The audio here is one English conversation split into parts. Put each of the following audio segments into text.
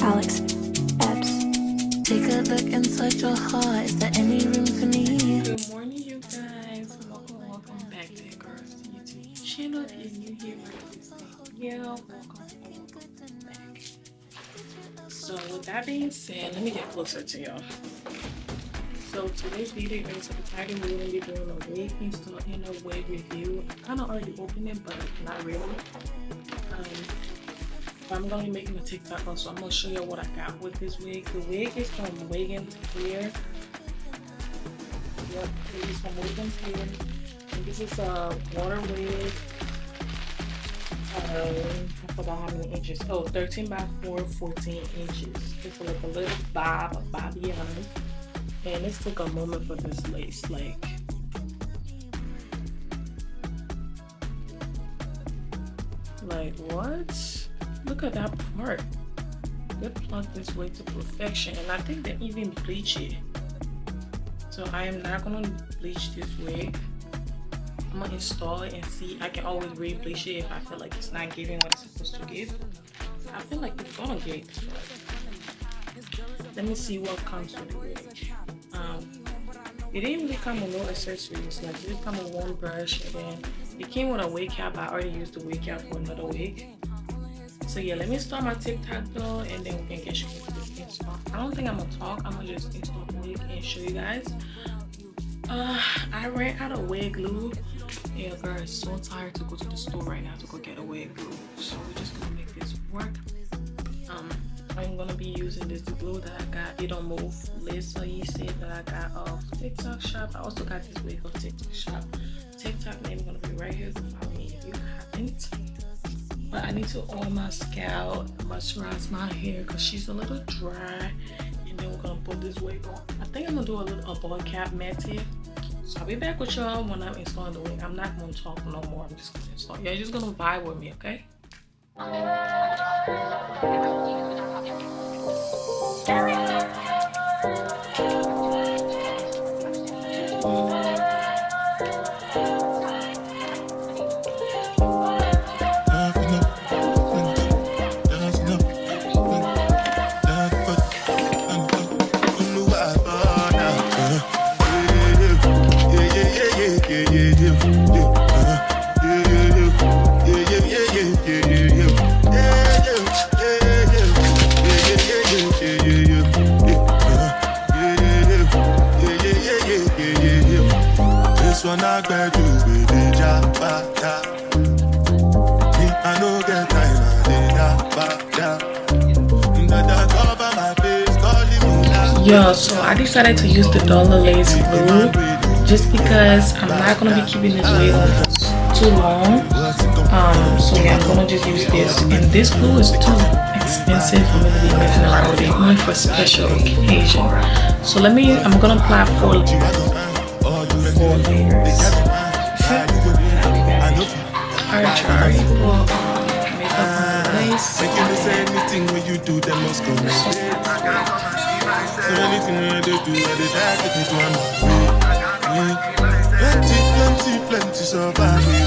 Alex Epps. Take a look inside your heart. Is there any room for me? Good morning, you guys. Welcome back to your girls YouTube channel. If you're new here, my name is Danielle. Welcome back. So with that being said, let me get closer to y'all. So today's video is the title. We're gonna be doing a wig install and a wig review. I kind of already opened it, but not really. I'm gonna be making a TikTok also. I'm gonna show you what I got with this wig. The wig is from WIGGINS here. Yep, it is from WIGGINS here. And this is a water wig. I forgot how many inches. Oh, 13 by 4, 14 inches. It's like a little bobby on it. And this took a moment for this lace. Like what? Look at that part. They plucked this wig to perfection, and I think they even bleach it. So I am not gonna bleach this wig. I'm gonna install it and see. I can always re-bleach it if I feel like it's not giving what it's supposed to give. I feel like it's gonna give. Let me see what comes with the wig. It didn't really come with no accessories. Like it just come with one brush, and then it came with a wig cap. I already used the wig cap for another wig. So yeah, let me start my TikTok though, and then we can get straight to this install. I don't think I'm gonna talk. I'm gonna just install the wig and show you guys. I ran out of wig glue. Yeah, girl, is so tired to go to the store right now to go get a wig glue. So we're just gonna make this work. I'm gonna be using this glue that I got. It don't move Lisa said that I got off TikTok shop. I also got this wig off TikTok shop. TikTok name is gonna be right here. So follow me if you haven't. But I need to oil my scalp, moisturize my hair because she's a little dry. And then we're gonna put this wig on. I think I'm gonna do a ball cap method. So I'll be back with y'all when I'm installing the wig. I'm not gonna talk no more. I'm just gonna install. You're just gonna vibe with me, okay? Yeah, so I decided to use the dollar lace glue just because I'm not gonna be keeping this wig on for too long. So yeah, I'm gonna just use this, and this glue is too expensive for me to be messing around with it, only for special occasion. So I'm gonna apply 4 layers. Alright, Charlie, makeup on the lace. Anything when you do, them must come. So anything when they do, they die to do plenty surviving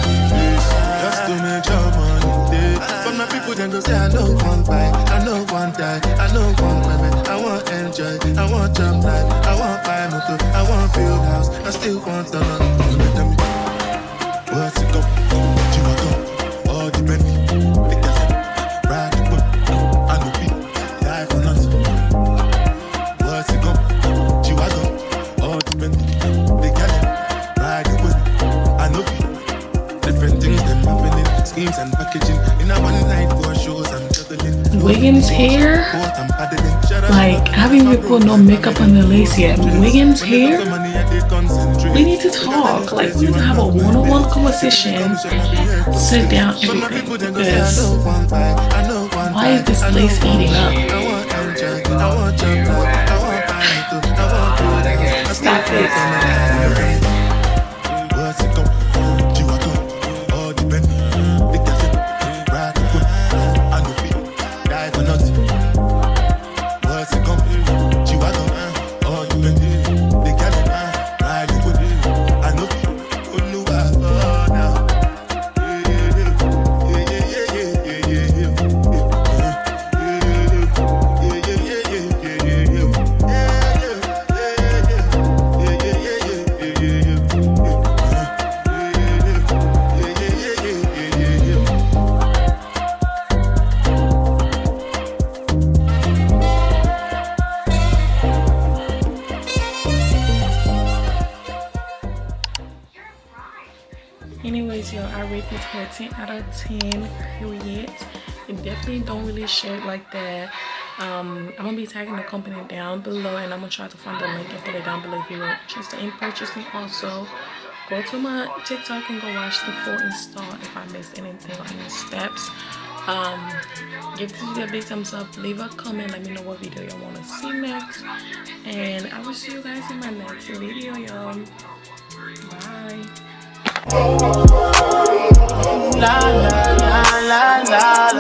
just to make your money. But my people then go say I know one buy, I know one die, I know one women. I want enjoy, I want jump life, I want buy motor, I want build house, I still want the money. Tell me, what's it go? You want go? All the money, they can ride the boat. I know people die for nothing. What's it go? You want go? All the money, they can ride the boat. I know people, different things them happening, schemes and packaging. In a one night for shows and juggling. WIGGINS hair, like I haven't even put no makeup on the lace yet. WIGGINS hair, we need to talk. Like we need to have a one-on-one conversation, sit down, everything. Because why is this lace eating up? Stop it. rate this hair 10 out of 10, period. And definitely don't really share it like that. I'm gonna be tagging the company down below, and I'm gonna try to find the link and put it down below if you're interested in purchasing. Also, go to my TikTok and go watch the full install if I missed anything or any steps. Give this video a big thumbs up, leave a comment, let me know what video y'all want to see next, and I will see you guys in my next video, y'all. Bye. La la la la la.